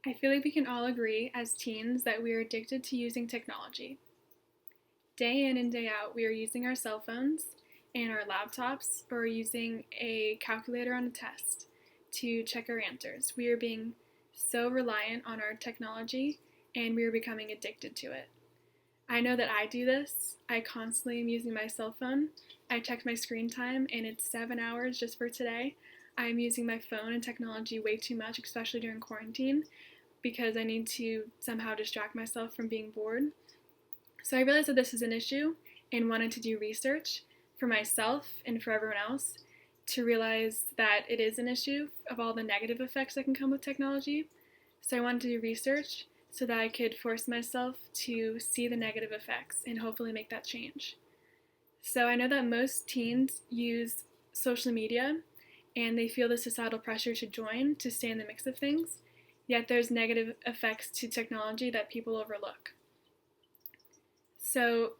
I feel like we can all agree as teens that we are addicted to using technology. Day in and day out, we are using our cell phones and our laptops or using a calculator on a test to check our answers. We are being so reliant on our technology and we are becoming addicted to it. I know that I do this. I constantly am using my cell phone. I checked my screen time and it's 7 hours just for today. I'm using my phone and technology way too much, especially during quarantine, because I need to somehow distract myself from being bored. So I realized that this is an issue and wanted to do research for myself and for everyone else to realize that it is an issue of all the negative effects that can come with technology. So I wanted to do research so that I could force myself to see the negative effects and hopefully make that change. So I know that most teens use social media and they feel the societal pressure to join to stay in the mix of things, yet there's negative effects to technology that people overlook. So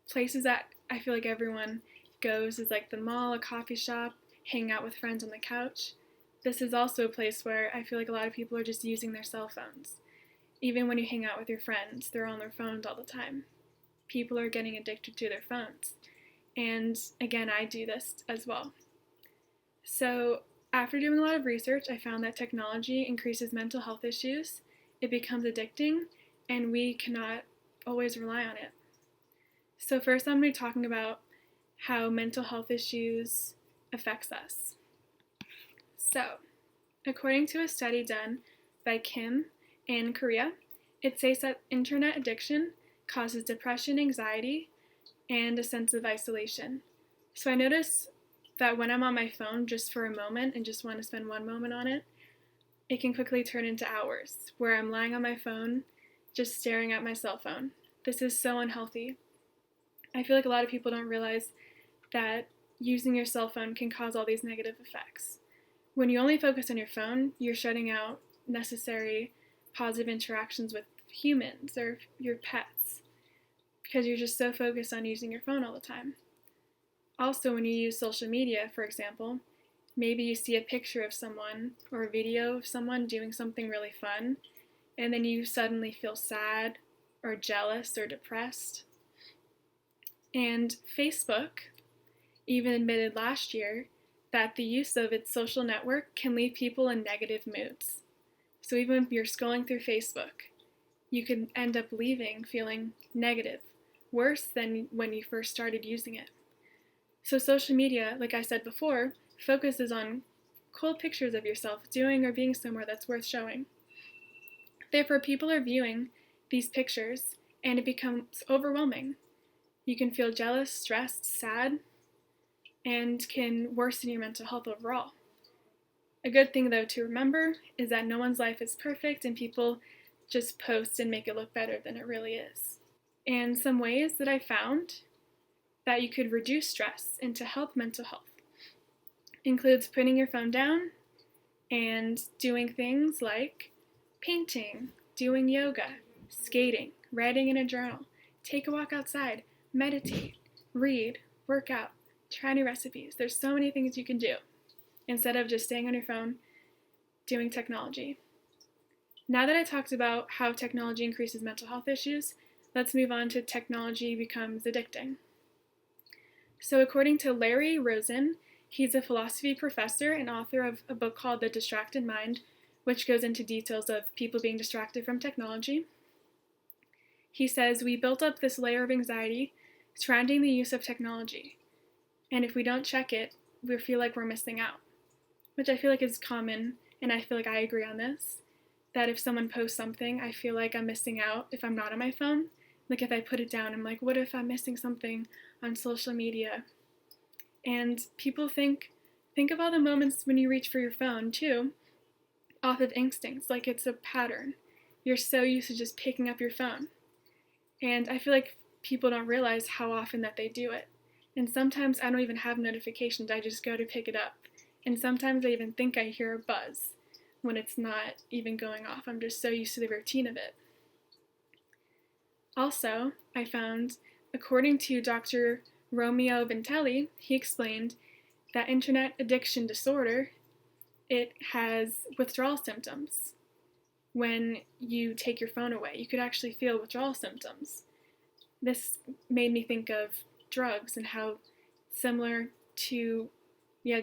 places that I feel like everyone goes is like the mall, a coffee shop, hanging out with friends on the couch. This is also a place where I feel like a lot of people are just using their cell phones. Even when you hang out with your friends, they're on their phones all the time. People are getting addicted to their phones. And again, I do this as well. So after doing a lot of research, I found that technology increases mental health issues, it becomes addicting, and we cannot always rely on it. So first I'm going to be talking about how mental health issues affects us. So, according to a study done by Kim in Korea, it says that internet addiction causes depression, anxiety, and a sense of isolation. So I notice that when I'm on my phone just for a moment and just want to spend one moment on it, it can quickly turn into hours where I'm lying on my phone just staring at my cell phone. This is so unhealthy. I feel like a lot of people don't realize that using your cell phone can cause all these negative effects. When you only focus on your phone, you're shutting out necessary positive interactions with humans or your pets because you're just so focused on using your phone all the time. Also, when you use social media, for example, maybe you see a picture of someone or a video of someone doing something really fun, and then you suddenly feel sad or jealous or depressed. And Facebook even admitted last year that the use of its social network can leave people in negative moods. So even if you're scrolling through Facebook, you can end up leaving feeling negative, worse than when you first started using it. So social media, like I said before, focuses on cool pictures of yourself doing or being somewhere that's worth showing. Therefore, people are viewing these pictures and it becomes overwhelming. You can feel jealous, stressed, sad, and can worsen your mental health overall. A good thing, though, to remember is that no one's life is perfect and people just post and make it look better than it really is. And some ways that I found that you could reduce stress and to help mental health includes putting your phone down and doing things like painting, doing yoga, skating, writing in a journal, take a walk outside, meditate, read, work out, try new recipes. There's so many things you can do instead of just staying on your phone doing technology. Now that I talked about how technology increases mental health issues, let's move on to technology becomes addicting. So according to Larry Rosen, he's a philosophy professor and author of a book called The Distracted Mind, which goes into details of people being distracted from technology. He says, we built up this layer of anxiety surrounding the use of technology. And if we don't check it, we feel like we're missing out, which I feel like is common, and I feel like I agree on this, that if someone posts something, I feel like I'm missing out if I'm not on my phone. Like if I put it down, I'm like, what if I'm missing something on social media? And people think of all the moments when you reach for your phone, too, off of instincts, like it's a pattern. You're so used to just picking up your phone. And I feel like people don't realize how often that they do it. And sometimes I don't even have notifications, I just go to pick it up. And sometimes I even think I hear a buzz when it's not even going off. I'm just so used to the routine of it. Also, I found, according to Dr. Romeo Vintelli, he explained that internet addiction disorder, it has withdrawal symptoms. when you take your phone away. You could actually feel withdrawal symptoms. This made me think of drugs and how similar to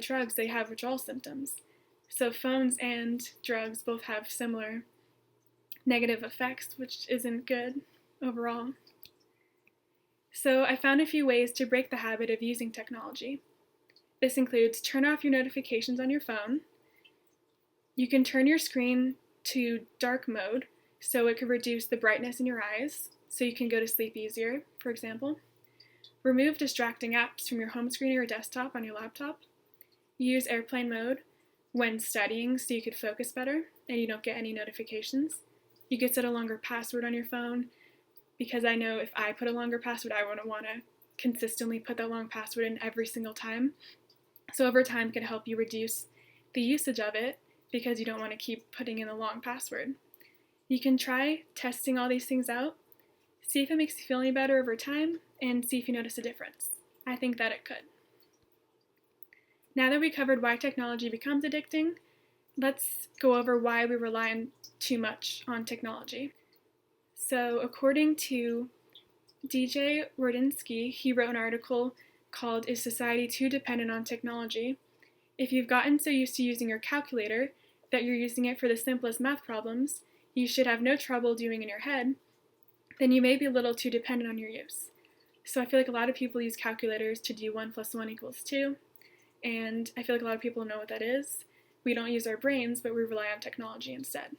drugs, they have withdrawal symptoms. So phones and drugs both have similar negative effects, which isn't good overall. So I found a few ways to break the habit of using technology. This includes turn off your notifications on your phone. You can turn your screen to dark mode so it could reduce the brightness in your eyes so you can go to sleep easier, for example. Remove distracting apps from your home screen or your desktop on your laptop. Use airplane mode when studying so you could focus better and you don't get any notifications. You could set a longer password on your phone, because I know if I put a longer password, I wouldn't want to consistently put that long password in every single time. So over time it can help you reduce the usage of it because you don't want to keep putting in a long password. You can try testing all these things out, see if it makes you feel any better over time, and see if you notice a difference. I think that it could. Now that we covered why technology becomes addicting, let's go over why we rely too much on technology. So according to DJ Wardinsky, he wrote an article called "Is Society Too Dependent on Technology?" If you've gotten so used to using your calculator that you're using it for the simplest math problems you should have no trouble doing in your head, then you may be a little too dependent on your use. So I feel like a lot of people use calculators to do 1 + 1 = 2, and I feel like a lot of people know what that is. We don't use our brains, but we rely on technology instead.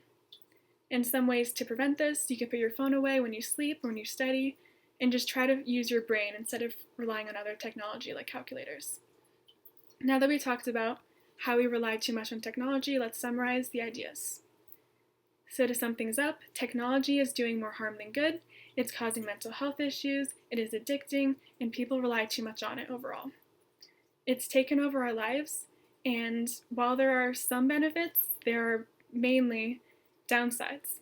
In some ways to prevent this, you can put your phone away when you sleep or when you study, and just try to use your brain instead of relying on other technology like calculators. Now that we talked about how we rely too much on technology, let's summarize the ideas. So to sum things up, technology is doing more harm than good, it's causing mental health issues, it is addicting, and people rely too much on it overall. It's taken over our lives, and while there are some benefits, there are mainly downsides.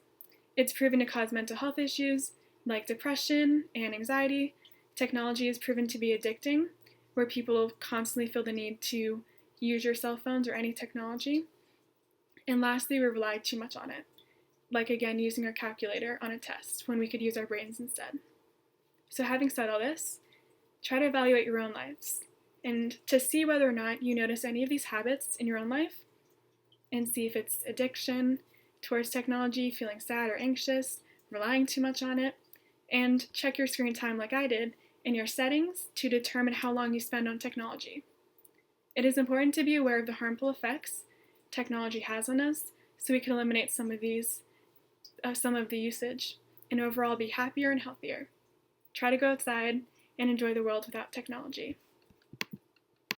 It's proven to cause mental health issues like depression and anxiety. Technology is proven to be addicting, where people constantly feel the need to use your cell phones or any technology. And lastly, we rely too much on it, like again using our calculator on a test when we could use our brains instead. So having said all this, try to evaluate your own lives and to see whether or not you notice any of these habits in your own life, and see if it's addiction towards technology, feeling sad or anxious, relying too much on it, and check your screen time like I did in your settings to determine how long you spend on technology. It is important to be aware of the harmful effects technology has on us so we can eliminate some of the usage and overall be happier and healthier. Try to go outside and enjoy the world without technology.